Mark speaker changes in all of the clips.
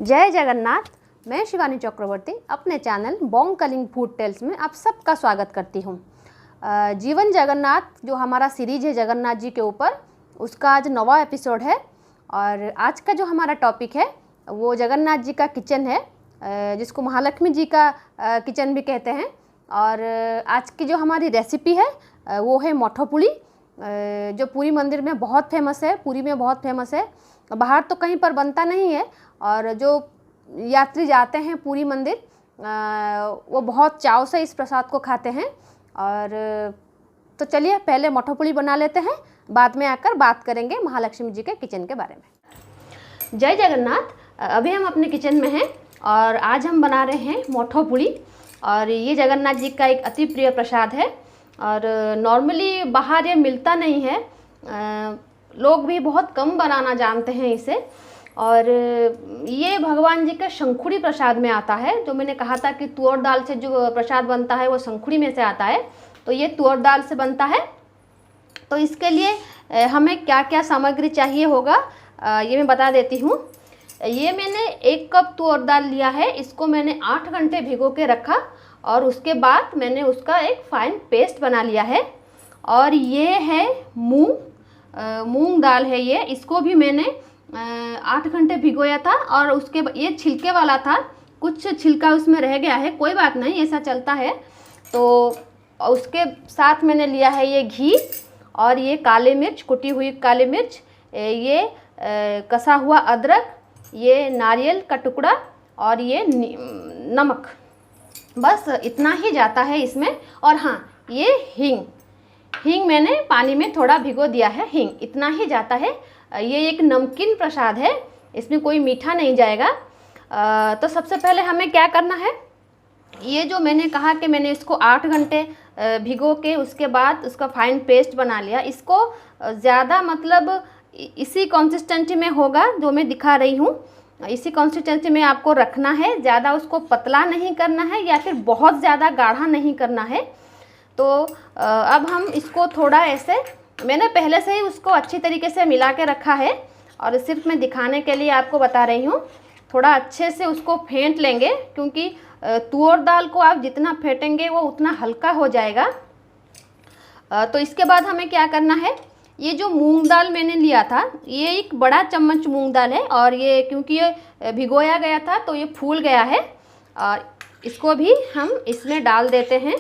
Speaker 1: जय जगन्नाथ। मैं शिवानी चक्रवर्ती अपने channel Bong Calling Food Tales में आप सबका स्वागत करती हूँ। जीवन जगन्नाथ जो हमारा सीरीज है जगन्नाथ जी के ऊपर, उसका आज 9वां एपिसोड है। और आज का जो हमारा टॉपिक है वो जगन्नाथ जी का किचन है, जिसको महालक्ष्मी जी का किचन भी कहते हैं। और आज की जो हमारी रेसिपी है वो है मोठो पुली, जो पुरी मंदिर में बहुत फेमस है, पुरी में बहुत फेमस है। बाहर तो कहीं पर बनता नहीं है, और जो यात्री जाते हैं पुरी मंदिर वो बहुत चाव से इस प्रसाद को खाते हैं। और तो चलिए पहले मोठो पुली बना लेते हैं, बाद में आकर बात करेंगे महालक्ष्मी जी के किचन के बारे में। जय जगन्नाथ। अभी हम अपने किचन में हैं और आज हम बना रहे हैं मोठो पुली। और ये जगन्नाथ जी का एक अति प्रिय प्रसाद है और नॉर्मली बाहर ये मिलता नहीं है, लोग भी बहुत कम बनाना जानते हैं इसे। और ये भगवान जी के शंखुड़ी प्रसाद में आता है। जो मैंने कहा था कि तुअर दाल से जो प्रसाद बनता है वो शंखुड़ी में से आता है, तो ये तुअर दाल से बनता है। तो इसके लिए हमें क्या क्या सामग्री चाहिए होगा ये मैं बता देती हूँ। ये मैंने 1 कप तुअर दाल लिया है, इसको मैंने 8 घंटे भिगो के रखा और उसके बाद मैंने उसका एक फाइन पेस्ट बना लिया है। और ये है मूंग दाल है ये, इसको भी मैंने 8 घंटे भिगोया था। और उसके ये छिलके वाला था, कुछ छिलका उसमें रह गया है, कोई बात नहीं, ऐसा चलता है। तो उसके साथ मैंने लिया है ये घी और ये काली मिर्च, कुटी हुई काली मिर्च, ये कसा हुआ अदरक, ये नारियल का टुकड़ा और ये नमक। बस इतना ही जाता है इसमें। और हाँ, ये हींग मैंने पानी में थोड़ा भिगो दिया है, हींग इतना ही जाता है। ये एक नमकीन प्रसाद है, इसमें कोई मीठा नहीं जाएगा। तो सबसे पहले हमें क्या करना है, ये जो मैंने कहा कि मैंने इसको 8 घंटे भिगो के उसके बाद उसका फाइन पेस्ट बना लिया। इसको ज़्यादा मतलब इसी कंसिस्टेंसी में होगा जो मैं दिखा रही हूँ, इसी कंसिस्टेंसी में आपको रखना है। ज़्यादा उसको पतला नहीं करना है या फिर बहुत ज़्यादा गाढ़ा नहीं करना है। तो अब हम इसको थोड़ा ऐसे, मैंने पहले से ही उसको अच्छी तरीके से मिला के रखा है और सिर्फ मैं दिखाने के लिए आपको बता रही हूँ। थोड़ा अच्छे से उसको फेंट लेंगे, क्योंकि तुअर दाल को आप जितना फेंटेंगे वो उतना हल्का हो जाएगा। तो इसके बाद हमें क्या करना है, ये जो मूंग दाल मैंने लिया था, ये एक बड़ा चम्मच मूंग दाल है। और ये क्योंकि ये भिगोया गया था तो ये फूल गया है। और इसको भी हम इसमें डाल देते हैं।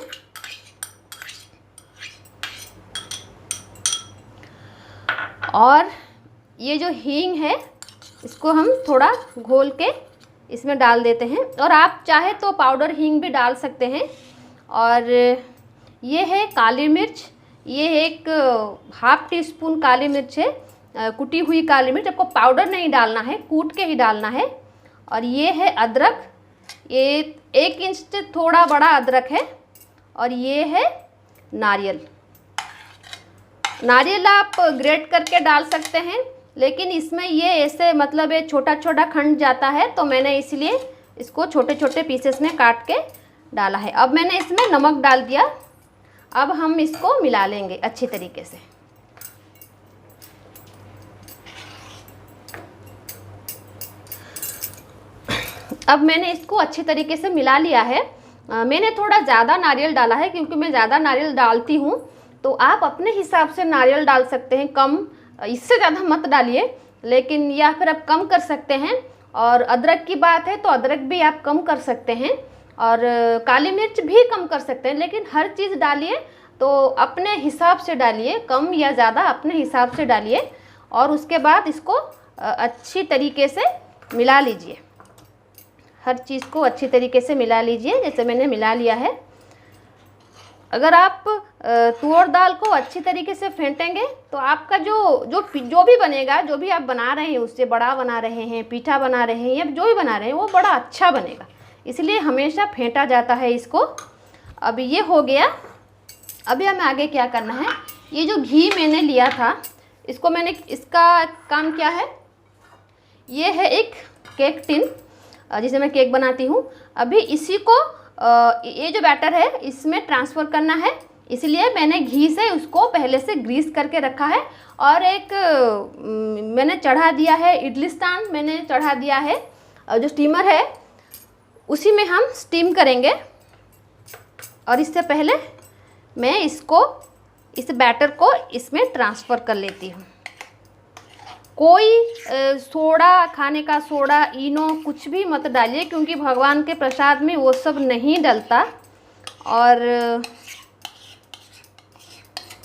Speaker 1: और ये जो हींग है इसको हम थोड़ा घोल के इसमें डाल देते हैं, और आप चाहे तो पाउडर हींग भी डाल सकते हैं। और ये है काली मिर्च, ये एक 1/2 टीस्पून काली मिर्च है, कुटी हुई काली मिर्च। आपको पाउडर नहीं डालना है, कूट के ही डालना है। और ये है अदरक, ये 1 इंच से थोड़ा बड़ा अदरक है। और ये है नारियल आप ग्रेट करके डाल सकते हैं, लेकिन इसमें ये ऐसे मतलब ये छोटा छोटा खंड जाता है, तो मैंने इसलिए इसको छोटे छोटे पीसेस में काट के डाला है। अब मैंने इसमें नमक डाल दिया। अब हम इसको मिला लेंगे अच्छी तरीके से। अब मैंने इसको अच्छी तरीके से मिला लिया है। मैंने थोड़ा ज़्यादा नारियल डाला है, क्योंकि मैं ज़्यादा नारियल डालती हूँ। तो आप अपने हिसाब से नारियल डाल सकते हैं, कम, इससे ज़्यादा मत डालिए, लेकिन या फिर आप कम कर सकते हैं। और अदरक की बात है तो अदरक भी आप कम कर सकते हैं, और काली मिर्च भी कम कर सकते हैं। लेकिन हर चीज़ डालिए तो अपने हिसाब से डालिए, कम या ज़्यादा अपने हिसाब से डालिए। और उसके बाद इसको अच्छी तरीके से मिला लीजिए, हर चीज़ को अच्छी तरीके से मिला लीजिए, जैसे मैंने मिला लिया है। अगर आप तुअर दाल को अच्छी तरीके से फेंटेंगे तो आपका जो भी बनेगा, जो भी आप बना रहे हैं, उससे बड़ा बना रहे हैं, पीठा बना रहे हैं, या जो भी बना रहे हैं, वो बड़ा अच्छा बनेगा। इसलिए हमेशा फेंटा जाता है इसको। अब ये हो गया। अभी हमें आगे क्या करना है, ये जो घी मैंने लिया था इसको इसका काम क्या है, ये है एक केक टिन जिसे मैं केक बनाती हूँ। अभी इसी को ये जो बैटर है इसमें ट्रांसफ़र करना है, इसलिए मैंने घी से उसको पहले से ग्रीस करके रखा है। और एक मैंने चढ़ा दिया है, इडली स्टैंड मैंने चढ़ा दिया है। जो स्टीमर है उसी में हम स्टीम करेंगे। और इससे पहले मैं इस बैटर को इसमें ट्रांसफ़र कर लेती हूँ। कोई सोडा, खाने का सोडा, इनो कुछ भी मत डालिए, क्योंकि भगवान के प्रसाद में वो सब नहीं डलता। और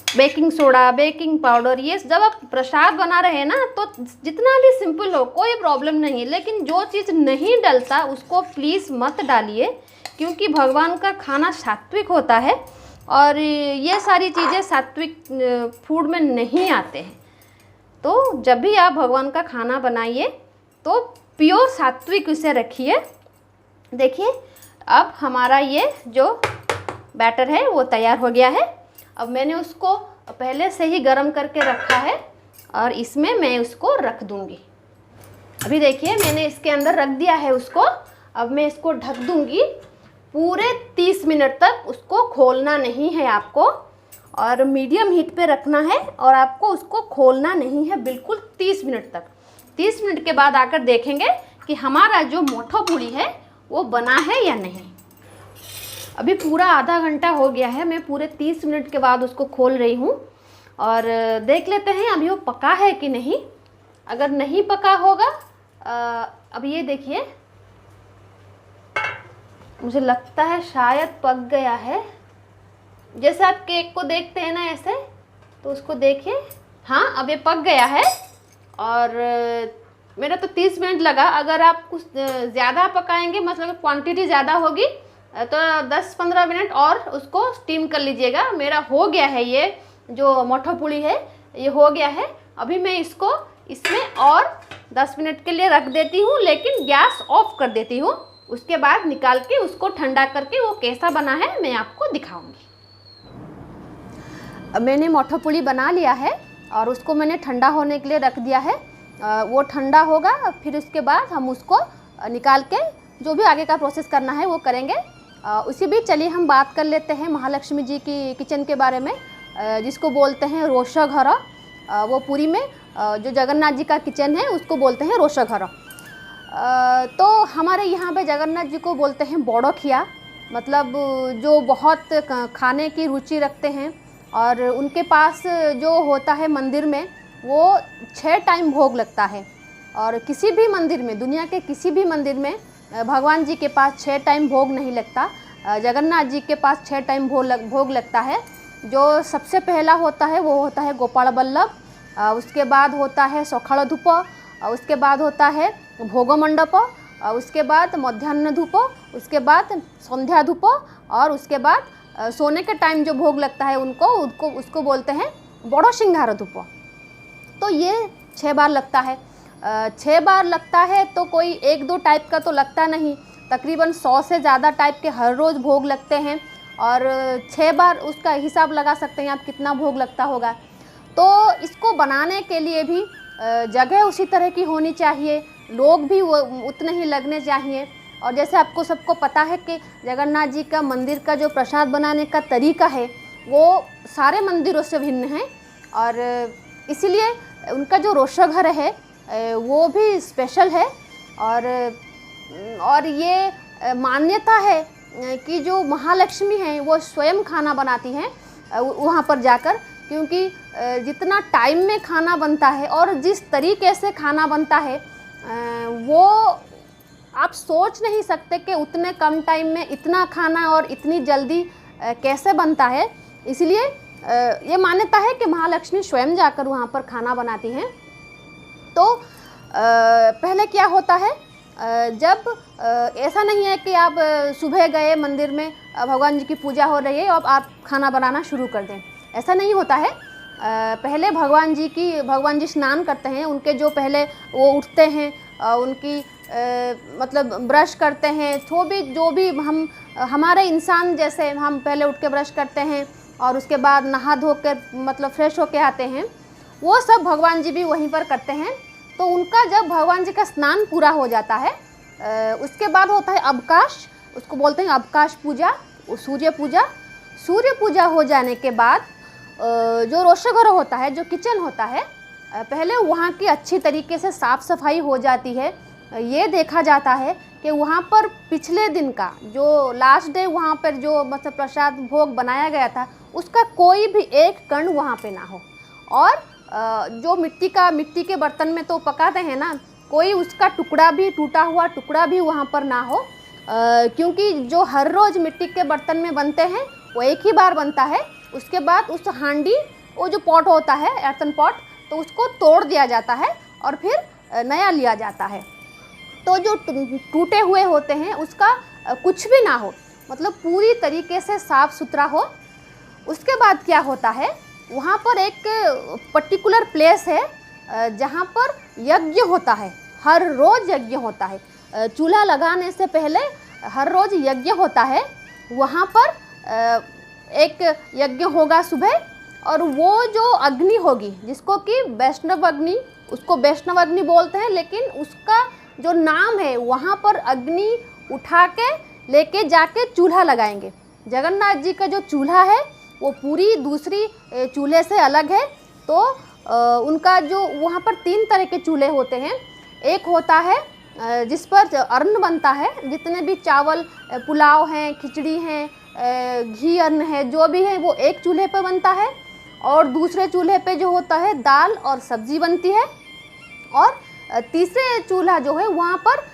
Speaker 1: बेकिंग सोडा, बेकिंग पाउडर, ये जब आप प्रसाद बना रहे हैं ना, तो जितना भी सिंपल हो कोई प्रॉब्लम नहीं है, लेकिन जो चीज़ नहीं डलता उसको प्लीज़ मत डालिए, क्योंकि भगवान का खाना सात्विक होता है और ये सारी चीज़ें सात्विक फूड में नहीं आते हैं। तो जब भी आप भगवान का खाना बनाइए तो प्योर सात्विक उसे रखिए। देखिए अब हमारा ये जो बैटर है वो तैयार हो गया है। अब मैंने उसको पहले से ही गरम करके रखा है और इसमें मैं उसको रख दूंगी। अभी देखिए मैंने इसके अंदर रख दिया है उसको। अब मैं इसको ढक दूंगी पूरे 30 मिनट तक। उसको खोलना नहीं है आपको, और मीडियम हीट पे रखना है, और आपको उसको खोलना नहीं है बिल्कुल 30 मिनट तक। 30 मिनट के बाद आकर देखेंगे कि हमारा जो मोठो पूड़ी है वो बना है या नहीं। अभी पूरा आधा घंटा हो गया है, मैं पूरे 30 मिनट के बाद उसको खोल रही हूँ और देख लेते हैं अभी वो पका है कि नहीं। अगर नहीं पका होगा, अब ये देखिए मुझे लगता है शायद पक गया है। जैसे आप केक को देखते हैं ना ऐसे, तो उसको देखिए, हाँ अब ये पक गया है। और मेरा तो 30 मिनट लगा। अगर आप कुछ ज़्यादा पकाएंगे, मतलब क्वांटिटी ज़्यादा होगी, तो 10-15 मिनट और उसको स्टीम कर लीजिएगा। मेरा हो गया है, ये जो मोठो पूड़ी है ये हो गया है। अभी मैं इसको इसमें और 10 मिनट के लिए रख देती हूँ, लेकिन गैस ऑफ कर देती हूँ। उसके बाद निकाल के उसको ठंडा करके वो कैसा बना है मैं आपको दिखाऊंगी। अब मैंने मोठो पूड़ी बना लिया है और उसको मैंने ठंडा होने के लिए रख दिया है। वो ठंडा होगा, फिर उसके बाद हम उसको निकाल के जो भी आगे का प्रोसेस करना है वो करेंगे। उसी बीच चलिए हम बात कर लेते हैं महालक्ष्मी जी की किचन के बारे में, जिसको बोलते हैं रोशा घर। वो पुरी में जो जगन्नाथ जी का किचन है उसको बोलते हैं रोशा घर। तो हमारे यहाँ पे जगन्नाथ जी को बोलते हैं बड़ोखिया, मतलब जो बहुत खाने की रुचि रखते हैं। और उनके पास जो होता है मंदिर में, वो 6 टाइम भोग लगता है। और किसी भी मंदिर में, दुनिया के किसी भी मंदिर में भगवान जी के पास 6 टाइम भोग नहीं लगता। जगन्नाथ जी के पास 6 टाइम भोग लगता है। जो सबसे पहला होता है वो होता है गोपाल बल्लभ, उसके बाद होता है सखाल धूप, उसके बाद होता है भोग मंडप, उसके बाद मध्याह्न धूप, उसके बाद संध्या धूप, और उसके बाद सोने के टाइम जो भोग लगता है उसको बोलते हैं बड़ो सिंगार धूप। तो ये 6 बार लगता है। 6 बार लगता है तो कोई 1-2 टाइप का तो लगता नहीं, तकरीबन 100 से ज़्यादा टाइप के हर रोज़ भोग लगते हैं। और 6 बार उसका हिसाब लगा सकते हैं आप कितना भोग लगता होगा। तो इसको बनाने के लिए भी जगह उसी तरह की होनी चाहिए, लोग भी वो उतने ही लगने चाहिए। और जैसे आपको सबको पता है कि जगन्नाथ जी का मंदिर का जो प्रसाद बनाने का तरीका है वो सारे मंदिरों से भिन्न है, और इसीलिए उनका जो रोशा घर है वो भी स्पेशल है। और ये मान्यता है कि जो महालक्ष्मी हैं वो स्वयं खाना बनाती हैं वहाँ पर जाकर, क्योंकि जितना टाइम में खाना बनता है और जिस तरीके से खाना बनता है वो आप सोच नहीं सकते कि उतने कम टाइम में इतना खाना और इतनी जल्दी कैसे बनता है। इसलिए ये मान्यता है कि महालक्ष्मी स्वयं जाकर वहाँ पर खाना बनाती हैं। तो पहले क्या होता है, जब ऐसा नहीं है कि आप सुबह गए मंदिर में, भगवान जी की पूजा हो रही है और आप खाना बनाना शुरू कर दें, ऐसा नहीं होता है। पहले भगवान जी स्नान करते हैं, उनके जो पहले वो उठते हैं, उनकी मतलब ब्रश करते हैं। जो भी हम हमारे इंसान जैसे हम पहले उठ के ब्रश करते हैं और उसके बाद नहा धो कर मतलब फ्रेश होके आते हैं, वो सब भगवान जी भी वहीं पर करते हैं। तो उनका जब भगवान जी का स्नान पूरा हो जाता है उसके बाद होता है अवकाश, उसको बोलते हैं अवकाश पूजा, सूर्य पूजा। सूर्य पूजा हो जाने के बाद जो रोशघर होता है, जो किचन होता है, पहले वहाँ की अच्छी तरीके से साफ़ सफाई हो जाती है। ये देखा जाता है कि वहाँ पर पिछले दिन का जो लास्ट डे वहाँ पर जो मतलब प्रसाद भोग बनाया गया था उसका कोई भी एक कण वहाँ पे ना हो। और जो मिट्टी के बर्तन में तो पकाते हैं ना, कोई उसका टुकड़ा भी, टूटा हुआ टुकड़ा भी वहाँ पर ना हो, क्योंकि जो हर रोज़ मिट्टी के बर्तन में बनते हैं वो एक ही बार बनता है। उसके बाद उस हांडी, वो जो पॉट होता है एर्थन पॉट, तो उसको तोड़ दिया जाता है और फिर नया लिया जाता है। तो जो टूटे हुए होते हैं उसका कुछ भी ना हो, मतलब पूरी तरीके से साफ़ सुथरा हो। उसके बाद क्या होता है, वहाँ पर एक पर्टिकुलर प्लेस है जहाँ पर यज्ञ होता है, हर रोज़ यज्ञ होता है। चूल्हा लगाने से पहले हर रोज़ यज्ञ होता है। वहाँ पर एक यज्ञ होगा सुबह, और वो जो अग्नि होगी जिसको कि वैष्णव अग्नि, उसको वैष्णव अग्नि बोलते हैं, लेकिन उसका जो नाम है वहाँ पर अग्नि उठा के लेके जाके चूल्हा लगाएंगे। जगन्नाथ जी का जो चूल्हा है वो पूरी दूसरी चूल्हे से अलग है। तो उनका जो वहाँ पर 3 तरह के चूल्हे होते हैं। एक होता है जिस पर अन्न बनता है, जितने भी चावल, पुलाव हैं, खिचड़ी हैं, घी अन्न है, जो भी है वो एक चूल्हे पर बनता है। और दूसरे चूल्हे पे जो होता है दाल और सब्जी बनती है। और तीसरे चूल्हा जो है वहाँ पर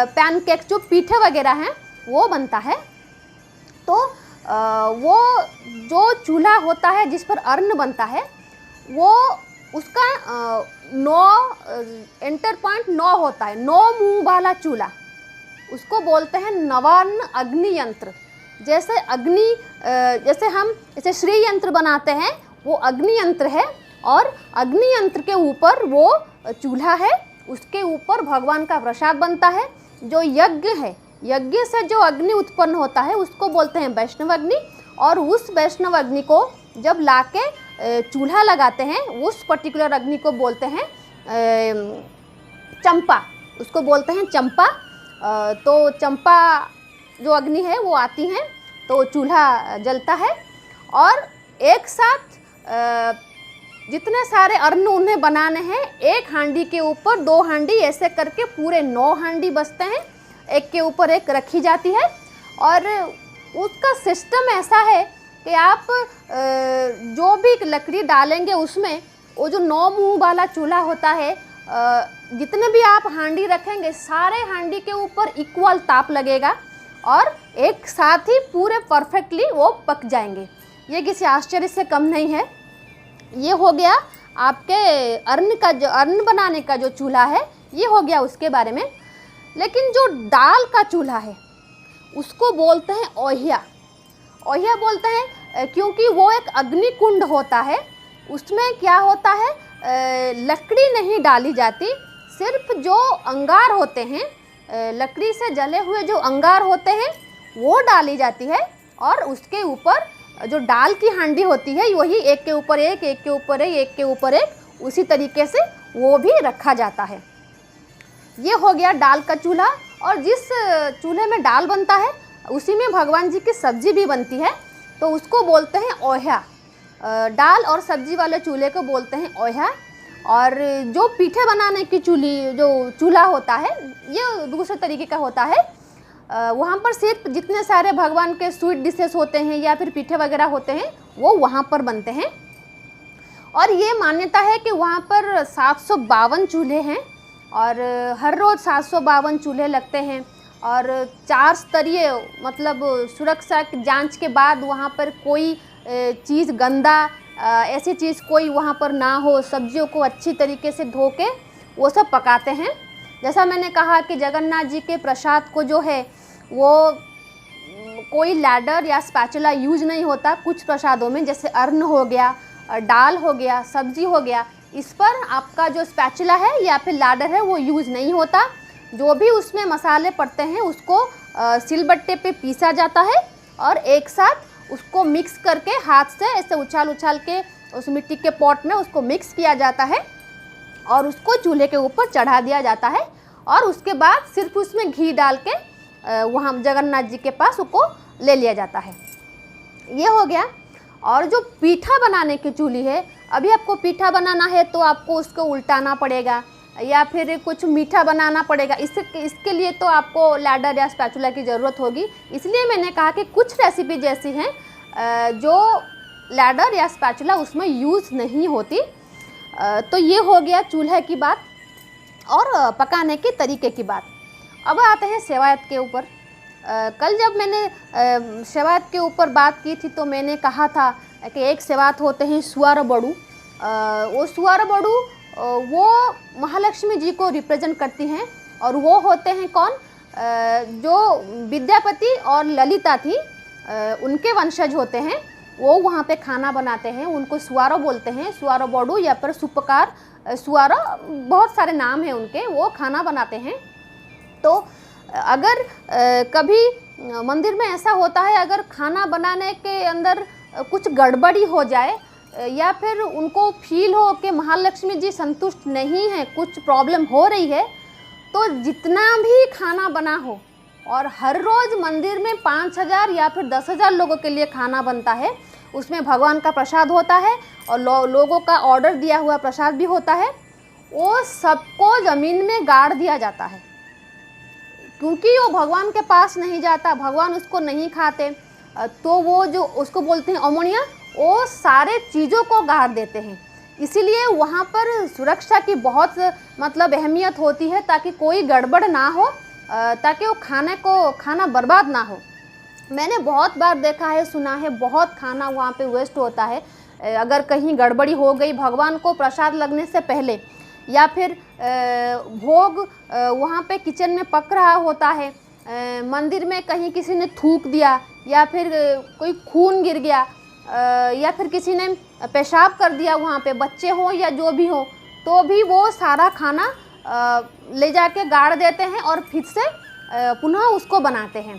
Speaker 1: पैनकेक्स, जो पीठे वगैरह हैं, वो बनता है। तो वो जो चूल्हा होता है जिस पर अन्न बनता है, वो उसका 9 एंटर पॉइंट 9 होता है, 9 मुंह वाला चूल्हा, उसको बोलते हैं नवान्न अग्नि यंत्र। जैसे अग्नि, जैसे हम जैसे श्री यंत्र बनाते हैं, वो अग्नि यंत्र है। और अग्नि यंत्र के ऊपर वो चूल्हा है, उसके ऊपर भगवान का प्रसाद बनता है। जो यज्ञ है, यज्ञ से जो अग्नि उत्पन्न होता है उसको बोलते हैं वैष्णव अग्नि। और उस वैष्णव अग्नि को जब लाके चूल्हा लगाते हैं, उस पर्टिकुलर अग्नि को बोलते हैं चंपा, उसको बोलते हैं चंपा। तो चंपा जो अग्नि है वो आती हैं, तो चूल्हा जलता है। और एक साथ जितने सारे अन्न उन्हें बनाने हैं, एक हांडी के ऊपर 2 हांडी, ऐसे करके पूरे 9 हांडी बचते हैं, एक के ऊपर एक रखी जाती है। और उसका सिस्टम ऐसा है कि आप जो भी लकड़ी डालेंगे उसमें, वो जो 9 मुंह वाला चूल्हा होता है, जितने भी आप हांडी रखेंगे सारे हांडी के ऊपर इक्वल ताप लगेगा और एक साथ ही पूरे परफेक्टली वो पक जाएंगे। ये किसी आश्चर्य से कम नहीं है। ये हो गया आपके अन्न बनाने का जो चूल्हा है, ये हो गया उसके बारे में। लेकिन जो दाल का चूल्हा है उसको बोलते हैं ओहिया। ओहिया बोलते हैं क्योंकि वो एक अग्नि कुंड होता है। उसमें क्या होता है, लकड़ी नहीं डाली जाती, सिर्फ जो अंगार होते हैं, लकड़ी से जले हुए जो अंगार होते हैं वो डाली जाती है। और उसके ऊपर जो दाल की हांडी होती है, वही एक के ऊपर एक, एक के ऊपर एक, एक के ऊपर एक, उसी तरीके से वो भी रखा जाता है। ये हो गया दाल का चूल्हा। और जिस चूल्हे में दाल बनता है उसी में भगवान जी की सब्जी भी बनती है, तो उसको बोलते हैं ओह्या। दाल और सब्जी वाले चूल्हे को बोलते हैं ओह्या। और जो पीठे बनाने की जो चूल्हा होता है, ये दूसरे तरीके का होता है। वहाँ पर सिर्फ जितने सारे भगवान के स्वीट डिशेस होते हैं या फिर पीठे वगैरह होते हैं वो वहाँ पर बनते हैं। और ये मान्यता है कि वहाँ पर 752 चूल्हे हैं और हर रोज़ 752 चूल्हे लगते हैं। और 4 स्तरीय मतलब सुरक्षा जांच के बाद वहाँ पर कोई चीज़ गंदा, ऐसी चीज़ कोई वहाँ पर ना हो, सब्जियों को अच्छी तरीके से धो के वो सब पकाते हैं। जैसा मैंने कहा कि जगन्नाथ जी के प्रसाद को जो है वो कोई लैडर या स्पैचुला यूज नहीं होता। कुछ प्रसादों में जैसे अन्न हो गया, दाल हो गया, सब्जी हो गया, इस पर आपका जो स्पैचुला है या फिर लैडर है वो यूज़ नहीं होता। जो भी उसमें मसाले पड़ते हैं उसको सिलबट्टे पे पीसा जाता है और एक साथ उसको मिक्स करके हाथ से ऐसे उछाल के उस मिट्टी के पॉट में उसको मिक्स किया जाता है और उसको चूल्हे के ऊपर चढ़ा दिया जाता है। और उसके बाद सिर्फ उसमें घी डाल के वहाँ जगन्नाथ जी के पास उसको ले लिया जाता है। ये हो गया। और जो पीठा बनाने की चूल्ही है, अभी आपको पीठा बनाना है तो आपको उसको उल्टाना पड़ेगा, या फिर कुछ मीठा बनाना पड़ेगा, इसके लिए तो आपको लैडर या स्पैचुला की ज़रूरत होगी। इसलिए मैंने कहा कि कुछ रेसिपी जैसी हैं जो लैडर या स्पैचुला उसमें यूज़ नहीं होती। तो ये हो गया चूल्हे की बात और पकाने के तरीके की बात। अब आते हैं सेवायत के ऊपर। कल जब मैंने सेवायत के ऊपर बात की थी तो मैंने कहा था कि एक सेवायत होते हैं सुआर बड़ू। वो सुआर बड़ू वो महालक्ष्मी जी को रिप्रेजेंट करती हैं और वो होते हैं कौन, जो विद्यापति और ललिता थी उनके वंशज होते हैं। वो वहाँ पे खाना बनाते हैं, उनको सुआरो बोलते हैं, सुआरो बड़ू या फिर सुपकार, सुआरो, बहुत सारे नाम हैं उनके। वो खाना बनाते हैं। तो अगर कभी मंदिर में ऐसा होता है, अगर खाना बनाने के अंदर कुछ गड़बड़ी हो जाए या फिर उनको फील हो कि महालक्ष्मी जी संतुष्ट नहीं है, कुछ प्रॉब्लम हो रही है, तो जितना भी खाना बना हो, और हर रोज़ मंदिर में 5,000 या फिर 10,000 लोगों के लिए खाना बनता है, उसमें भगवान का प्रसाद होता है और लोगों का ऑर्डर दिया हुआ प्रसाद भी होता है, वो सबको ज़मीन में गाड़ दिया जाता है, क्योंकि वो भगवान के पास नहीं जाता, भगवान उसको नहीं खाते। तो वो जो उसको बोलते हैं अमोनिया, वो सारे चीज़ों को गाड़ देते हैं। इसीलिए वहाँ पर सुरक्षा की बहुत मतलब अहमियत होती है, ताकि कोई गड़बड़ ना हो, ताकि वो खाना बर्बाद ना हो। मैंने बहुत बार देखा है, सुना है, बहुत खाना वहाँ पे वेस्ट होता है। अगर कहीं गड़बड़ी हो गई भगवान को प्रसाद लगने से पहले, या फिर भोग वहाँ पे किचन में पक रहा होता है, मंदिर में कहीं किसी ने थूक दिया, या फिर कोई खून गिर गया, या फिर किसी ने पेशाब कर दिया वहाँ पे, बच्चे हों या जो भी हो, तो भी वो सारा खाना ले जाके गाड़ देते हैं और फिर से पुनः उसको बनाते हैं।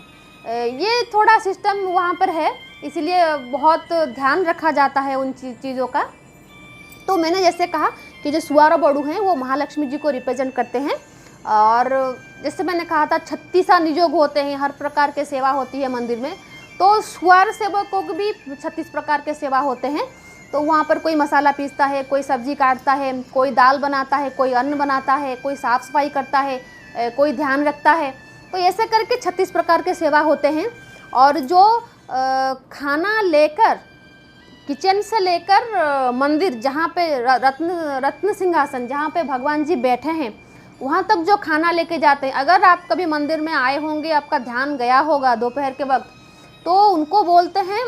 Speaker 1: ये थोड़ा सिस्टम वहाँ पर है, इसलिए बहुत ध्यान रखा जाता है उन चीज़ों का। तो मैंने जैसे कहा कि जो सुआरो बड़ू हैं वो महालक्ष्मी जी को रिप्रेजेंट करते हैं, और जैसे मैंने कहा था 36 नियोग होते हैं, हर प्रकार के सेवा होती है मंदिर में। तो सुआर सेवकों को भी 36 प्रकार के सेवा होते हैं। तो वहाँ पर कोई मसाला पीसता है, कोई सब्जी काटता है, कोई दाल बनाता है, कोई अन्न बनाता है, कोई साफ़ सफाई करता है, कोई ध्यान रखता है। तो ऐसे करके 36 प्रकार के सेवा होते हैं। और जो खाना लेकर किचन से लेकर मंदिर, जहाँ पे रत्न सिंहासन, जहाँ पे भगवान जी बैठे हैं, वहाँ तक जो खाना लेके जाते हैं, अगर आप कभी मंदिर में आए होंगे, आपका ध्यान गया होगा दोपहर के वक्त, तो उनको बोलते हैं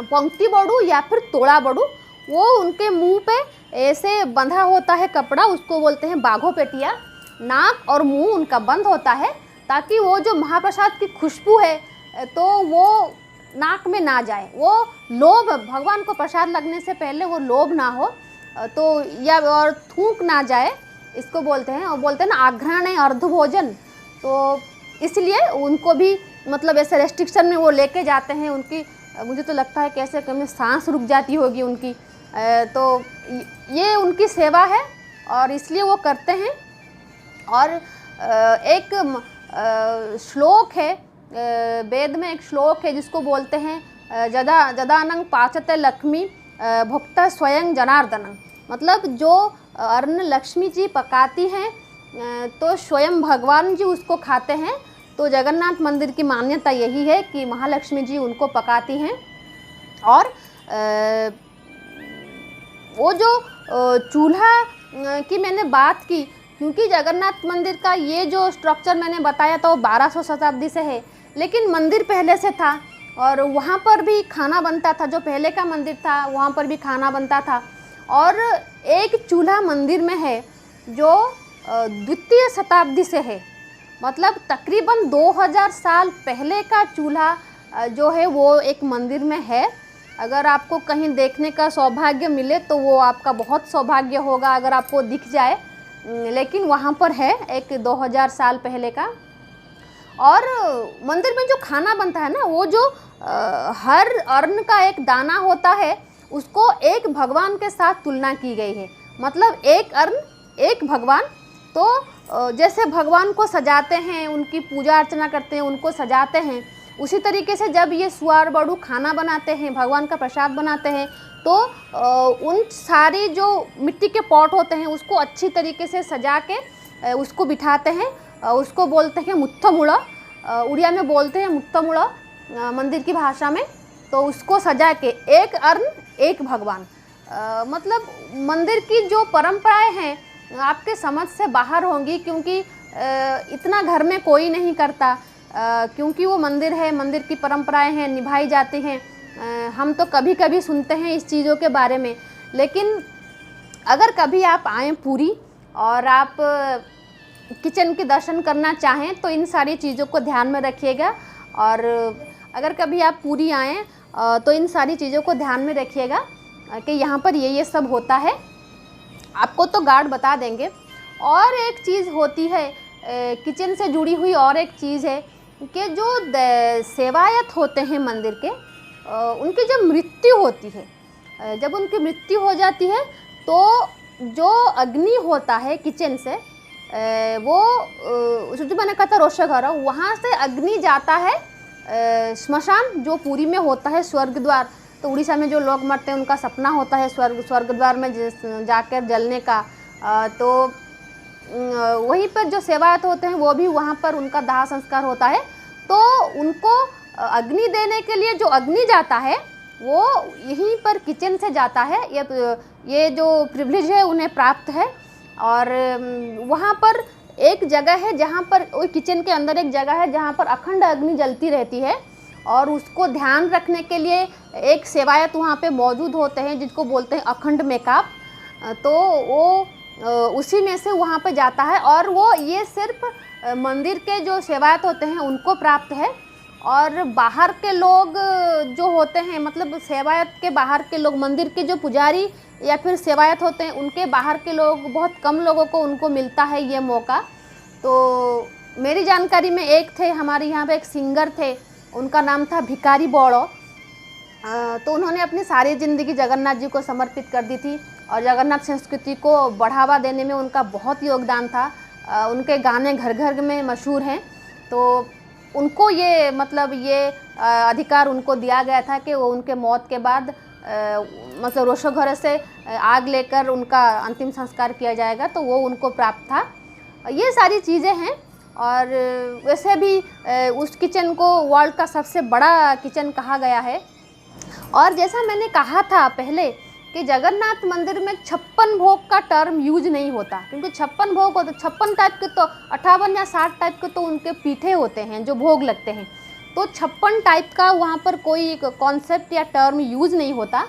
Speaker 1: पंक्ति बड़ू या फिर तोड़ा बड़ू। वो उनके मुंह पे ऐसे बंधा होता है कपड़ा, उसको बोलते हैं बाघो पेटिया। नाक और मुंह उनका बंद होता है, ताकि वो जो महाप्रसाद की खुशबू है तो वो नाक में ना जाए, वो लोभ, भगवान को प्रसाद लगने से पहले वो लोभ ना हो, तो या और थूक ना जाए, इसको बोलते हैं। और बोलते हैं ना आघ्राण अर्ध भोजन, तो इसलिए उनको भी मतलब ऐसे रेस्ट्रिक्शन में वो लेके जाते हैं। उनकी मुझे तो लगता है कैसे कभी सांस रुक जाती होगी उनकी। तो ये उनकी सेवा है और इसलिए वो करते हैं। और एक श्लोक है, वेद में एक श्लोक है जिसको बोलते हैं जदानंग पाचते लक्ष्मी भुक्ता स्वयं जनार्दनंग। मतलब जो अन्न लक्ष्मी जी पकाती हैं तो स्वयं भगवान जी उसको खाते हैं। तो जगन्नाथ मंदिर की मान्यता यही है कि महालक्ष्मी जी उनको पकाती हैं। और वो जो चूल्हा की मैंने बात की, क्योंकि जगन्नाथ मंदिर का ये जो स्ट्रक्चर मैंने बताया था वो 1200 शताब्दी से है, लेकिन मंदिर पहले से था और वहाँ पर भी खाना बनता था। जो पहले का मंदिर था वहाँ पर भी खाना बनता था। और एक चूल्हा मंदिर में है जो द्वितीय शताब्दी से है, मतलब तकरीबन 2000 साल पहले का चूल्हा जो है वो एक मंदिर में है। अगर आपको कहीं देखने का सौभाग्य मिले तो वो आपका बहुत सौभाग्य होगा अगर आपको दिख जाए, लेकिन वहाँ पर है एक 2000 साल पहले का। और मंदिर में जो खाना बनता है ना, वो जो हर अन्न का एक दाना होता है उसको एक भगवान के साथ तुलना की गई है। मतलब एक अन्न एक भगवान। तो जैसे भगवान को सजाते हैं, उनकी पूजा अर्चना करते हैं, उनको सजाते हैं, उसी तरीके से जब ये सुआर बड़ू खाना बनाते हैं, भगवान का प्रसाद बनाते हैं, तो उन सारी जो मिट्टी के पॉट होते हैं उसको अच्छी तरीके से सजा के उसको बिठाते हैं। उसको बोलते हैं मुत्थमुड़ा, उड़िया में बोलते हैं मुत्थमुड़ा मंदिर की भाषा में। तो उसको सजा के एक अन्न एक भगवान, मतलब मंदिर की जो परंपराएं हैं आपके समझ से बाहर होंगी, क्योंकि इतना घर में कोई नहीं करता, क्योंकि वो मंदिर है, मंदिर की परंपराएं हैं, निभाई जाती हैं। हम तो कभी कभी सुनते हैं इस चीज़ों के बारे में, लेकिन अगर कभी आप आएँ पुरी और आप किचन के दर्शन करना चाहें तो इन सारी चीज़ों को ध्यान में रखिएगा। और अगर कभी आप पुरी आएँ तो इन सारी चीज़ों को ध्यान में रखिएगा कि यहाँ पर ये सब होता है। आपको तो गार्ड बता देंगे। और एक चीज़ होती है किचन से जुड़ी हुई, और एक चीज़ है कि जो सेवायत होते हैं मंदिर के, उनकी जब मृत्यु होती है, जब उनकी मृत्यु हो जाती है तो जो अग्नि होता है किचन से, वो जो मैंने कहा था रोशघर, वहाँ से अग्नि जाता है श्मशान, जो पुरी में होता है स्वर्ग द्वार। तो उड़ीसा में जो लोग मरते हैं उनका सपना होता है स्वर्ग द्वार में जाकर जलने का। तो वहीं पर जो सेवायत होते हैं वो भी वहाँ पर उनका दाह संस्कार होता है। तो उनको अग्नि देने के लिए जो अग्नि जाता है वो यहीं पर किचन से जाता है। ये जो प्रिविलेज है उन्हें प्राप्त है। और वहाँ पर एक जगह है जहाँ पर, वो किचन के अंदर एक जगह है जहाँ पर अखंड अग्नि जलती रहती है, और उसको ध्यान रखने के लिए एक सेवायत वहाँ पे मौजूद होते हैं जिसको बोलते हैं अखंड मेकाप। तो वो उसी में से वहाँ पे जाता है, और वो ये सिर्फ मंदिर के जो सेवायत होते हैं उनको प्राप्त है। और बाहर के लोग जो होते हैं, मतलब सेवायत के बाहर के लोग, मंदिर के जो पुजारी या फिर सेवायत होते हैं उनके बाहर के लोग, बहुत कम लोगों को उनको मिलता है ये मौका। तो मेरी जानकारी में एक थे, हमारे यहाँ पे एक सिंगर थे, उनका नाम था भिकारी बौड़ो। तो उन्होंने अपनी सारी ज़िंदगी जगन्नाथ जी को समर्पित कर दी थी, और जगन्नाथ संस्कृति को बढ़ावा देने में उनका बहुत योगदान था। उनके गाने घर घर में मशहूर हैं। तो उनको ये, मतलब ये अधिकार उनको दिया गया था कि वो उनके मौत के बाद मतलब रोशघर से आग लेकर उनका अंतिम संस्कार किया जाएगा, तो वो उनको प्राप्त था। ये सारी चीज़ें हैं। और वैसे भी उस किचन को वर्ल्ड का सबसे बड़ा किचन कहा गया है। और जैसा मैंने कहा था पहले कि जगन्नाथ मंदिर में 56 भोग का टर्म यूज नहीं होता, क्योंकि 56 भोग होते, 56 टाइप के, तो 58 या 60 टाइप के तो उनके पीठे होते हैं जो भोग लगते हैं। तो 56 टाइप का वहाँ पर कोई कॉन्सेप्ट या टर्म यूज नहीं होता।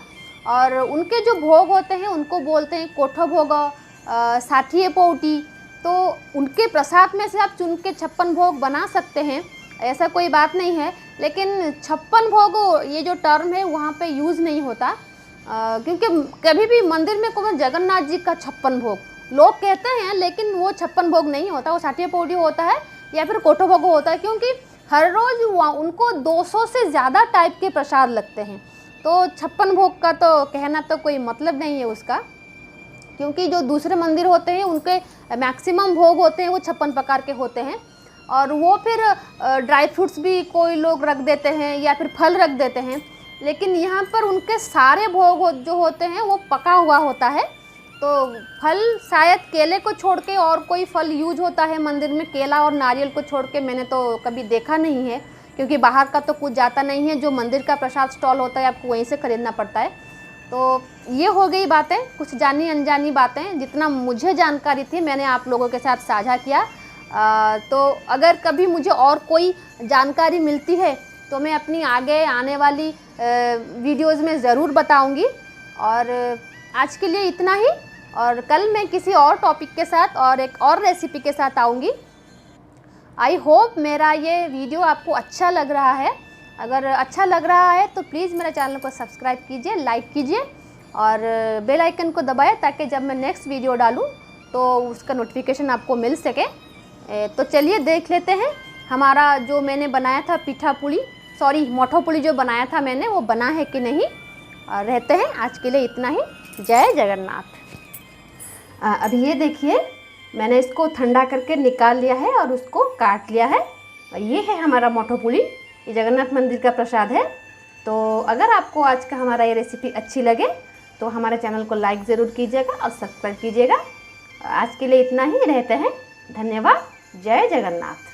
Speaker 1: और उनके जो भोग होते हैं उनको बोलते हैं कोठो भोग, साठिए पौटी। तो उनके प्रसाद में से आप चुन के 56 भोग बना सकते हैं, ऐसा कोई बात नहीं है। लेकिन 56 भोग ये जो टर्म है वहाँ पे यूज़ नहीं होता, क्योंकि कभी भी मंदिर में कोई जगन्नाथ जी का 56 भोग लोग कहते हैं, लेकिन वो 56 भोग नहीं होता, वो साठिए पौटी होता है या फिर कोठो भोग होता है। क्योंकि हर रोज़ उनको 200 से ज़्यादा टाइप के प्रसाद लगते हैं, तो 56 भोग का तो कहना तो कोई मतलब नहीं है उसका। क्योंकि जो दूसरे मंदिर होते हैं उनके मैक्सिमम भोग होते हैं वो 56 प्रकार के होते हैं। और वो फिर ड्राई फ्रूट्स भी कोई लोग रख देते हैं या फिर फल रख देते हैं, लेकिन यहाँ पर उनके सारे भोग जो होते हैं वो पका हुआ होता है। तो फल शायद केले को छोड़ के और कोई फल यूज होता है मंदिर में, केला और नारियल को छोड़ के मैंने तो कभी देखा नहीं है, क्योंकि बाहर का तो कुछ जाता नहीं है। जो मंदिर का प्रसाद स्टॉल होता है आपको वहीं से ख़रीदना पड़ता है। तो ये हो गई बातें, कुछ जानी अनजानी बातें, जितना मुझे जानकारी थी मैंने आप लोगों के साथ साझा किया। तो अगर कभी मुझे और कोई जानकारी मिलती है तो मैं अपनी आगे आने वाली वीडियोज़ में ज़रूर बताऊंगी। और आज के लिए इतना ही, और कल मैं किसी और टॉपिक के साथ और एक और रेसिपी के साथ आऊँगी। आई होप मेरा ये वीडियो आपको अच्छा लग रहा है। अगर अच्छा लग रहा है तो प्लीज़ मेरे चैनल को सब्सक्राइब कीजिए, लाइक कीजिए और बेल आइकन को दबाएं, ताकि जब मैं नेक्स्ट वीडियो डालूं तो उसका नोटिफिकेशन आपको मिल सके। तो चलिए देख लेते हैं हमारा जो मैंने बनाया था मोठो पुली जो बनाया था मैंने, वो बना है कि नहीं। और रहते हैं आज के लिए इतना ही। जय जगन्नाथ। अभी ये देखिए मैंने इसको ठंडा करके निकाल लिया है और उसको काट लिया है। ये है हमारा मोठो पुली, ये जगन्नाथ मंदिर का प्रसाद है। तो अगर आपको आज का हमारा ये रेसिपी अच्छी लगे तो हमारे चैनल को लाइक ज़रूर कीजिएगा और सब्सक्राइब कीजिएगा। आज के लिए इतना ही, रहते हैं, धन्यवाद। जय जगन्नाथ।